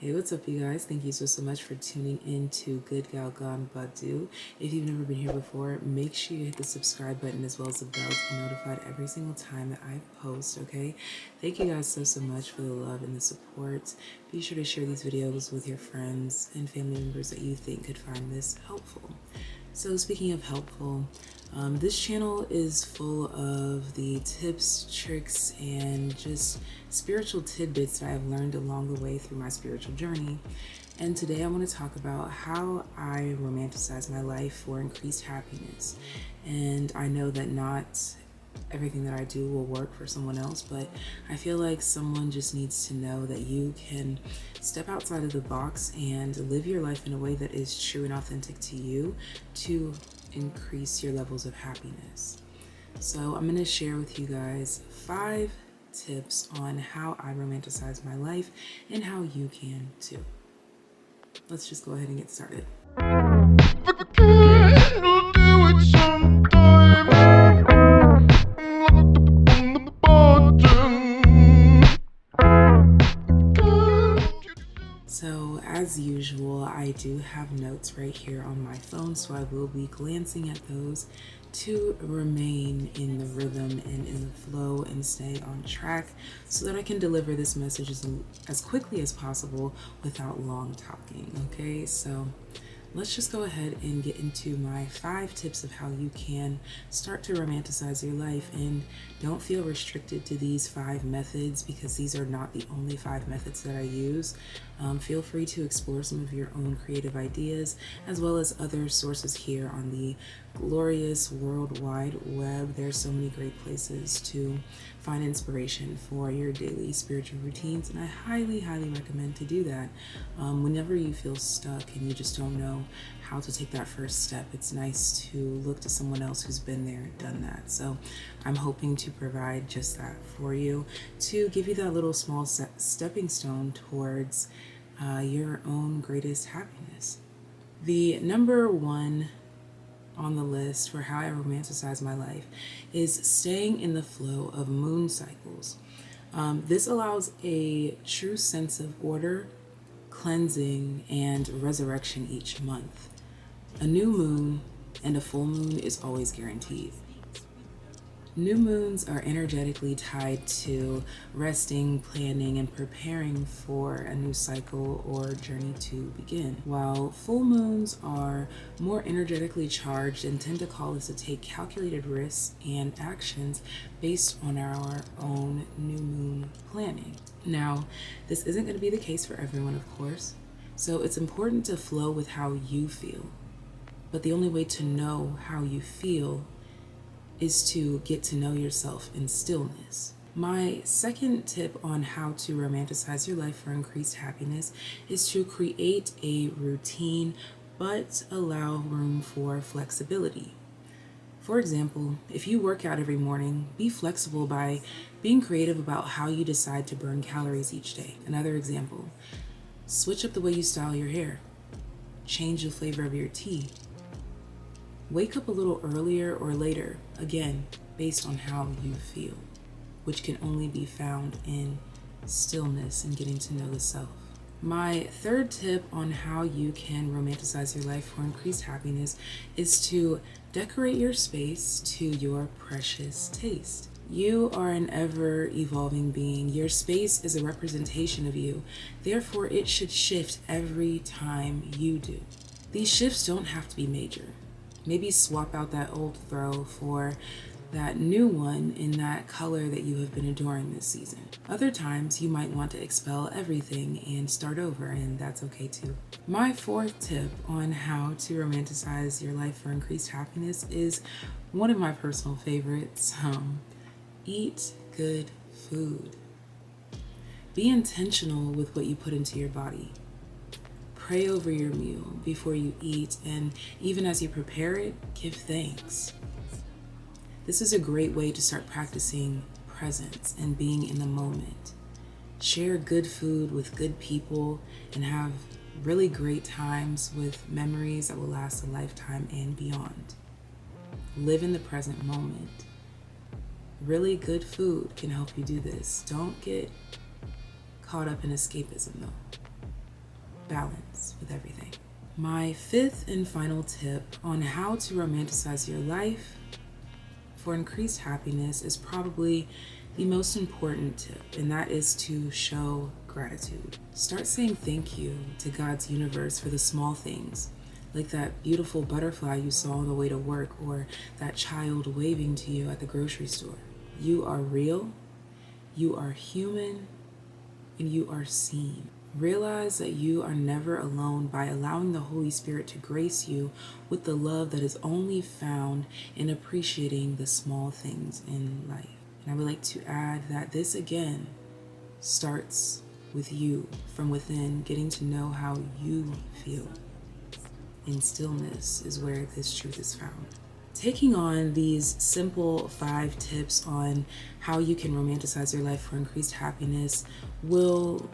Hey, what's up, you guys? Thank you so much for tuning in to Good Gal Gone Badu. If you've never been here before, make sure you hit the subscribe button as well as the bell to be notified every single time that I post, okay? Thank you guys so much for the love and the support. Be sure to share these videos with your friends and family members that you think could find this helpful. So speaking of helpful, this channel is full of the tips, tricks, and just spiritual tidbits that I've learned along the way through my spiritual journey. And today I want to talk about how I romanticize my life for increased happiness. And I know that not everything that I do will work for someone else, but I feel like someone just needs to know that you can step outside of the box and live your life in a way that is true and authentic to you to increase your levels of happiness. So I'm going to share with you guys 5 tips on how I romanticize my life and how you can too. Let's just go ahead and get started. So as usual, I do have notes right here on my phone, so I will be glancing at those to remain in the rhythm and in the flow and stay on track so that I can deliver this message as quickly as possible without long talking, okay? So let's just go ahead and get into my 5 tips of how you can start to romanticize your life. And don't feel restricted to these 5 methods because these are not the only 5 methods that I use. Feel free to explore some of your own creative ideas as well as other sources here on the glorious World Wide Web. There's so many great places to find inspiration for your daily spiritual routines, and I highly recommend to do that. Whenever you feel stuck and you just don't know how to take that first step, it's nice to look to someone else who's been there and done that. So I'm hoping to provide just that for you, to give you that little small stepping stone towards your own greatest happiness. The number 1 on the list for how I romanticize my life is staying in the flow of moon cycles. This allows a true sense of order, cleansing, and resurrection each month. A new moon and a full moon is always guaranteed. New moons are energetically tied to resting, planning, and preparing for a new cycle or journey to begin, while full moons are more energetically charged and tend to call us to take calculated risks and actions based on our own new moon planning. Now, this isn't going to be the case for everyone, of course, so it's important to flow with how you feel. But the only way to know how you feel is to get to know yourself in stillness. My second tip on how to romanticize your life for increased happiness is to create a routine, but allow room for flexibility. For example, if you work out every morning, be flexible by being creative about how you decide to burn calories each day. Another example, switch up the way you style your hair, change the flavor of your tea. Wake up a little earlier or later, again, based on how you feel, which can only be found in stillness and getting to know the self. My third tip on how you can romanticize your life for increased happiness is to decorate your space to your precious taste. You are an ever-evolving being. Your space is a representation of you. Therefore, it should shift every time you do. These shifts don't have to be major. Maybe swap out that old throw for that new one in that color that you have been adoring this season. Other times you might want to expel everything and start over, and that's okay too. My 4th tip on how to romanticize your life for increased happiness is one of my personal favorites. Eat good food. Be intentional with what you put into your body. Pray over your meal before you eat, and even as you prepare it, give thanks. This is a great way to start practicing presence and being in the moment. Share good food with good people and have really great times with memories that will last a lifetime and beyond. Live in the present moment. Really good food can help you do this. Don't get caught up in escapism though. balance with everything. My fifth and final tip on how to romanticize your life for increased happiness is probably the most important tip, and that is to show gratitude. Start saying thank you to God's universe for the small things, like that beautiful butterfly you saw on the way to work or that child waving to you at the grocery store. You are real, you are human, and you are seen. Realize that you are never alone by allowing the Holy Spirit to grace you with the love that is only found in appreciating the small things in life. And I would like to add that this again starts with you from within, getting to know how you feel. In stillness is where this truth is found. Taking on these simple 5 tips on how you can romanticize your life for increased happiness will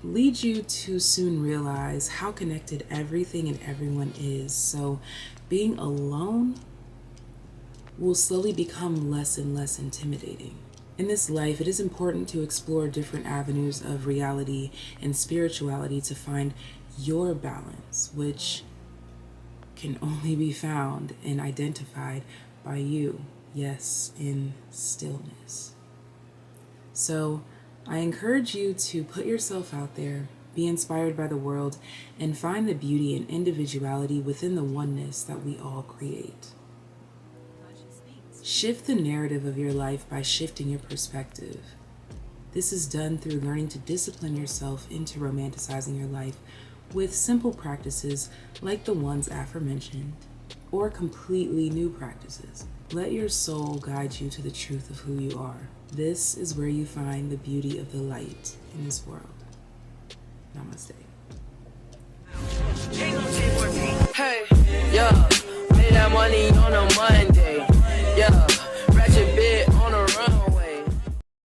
lead you to soon realize how connected everything and everyone is. So being alone will slowly become less and less intimidating. In this life, it is important to explore different avenues of reality and spirituality to find your balance, which can only be found and identified by you, yes, in stillness. So I encourage you to put yourself out there, be inspired by the world, and find the beauty and individuality within the oneness that we all create. Shift the narrative of your life by shifting your perspective. This is done through learning to discipline yourself into romanticizing your life with simple practices like the ones aforementioned, or completely new practices. Let your soul guide you to the truth of who you are. This is where you find the beauty of the light in this world. Namaste. Hey, yeah, made that money.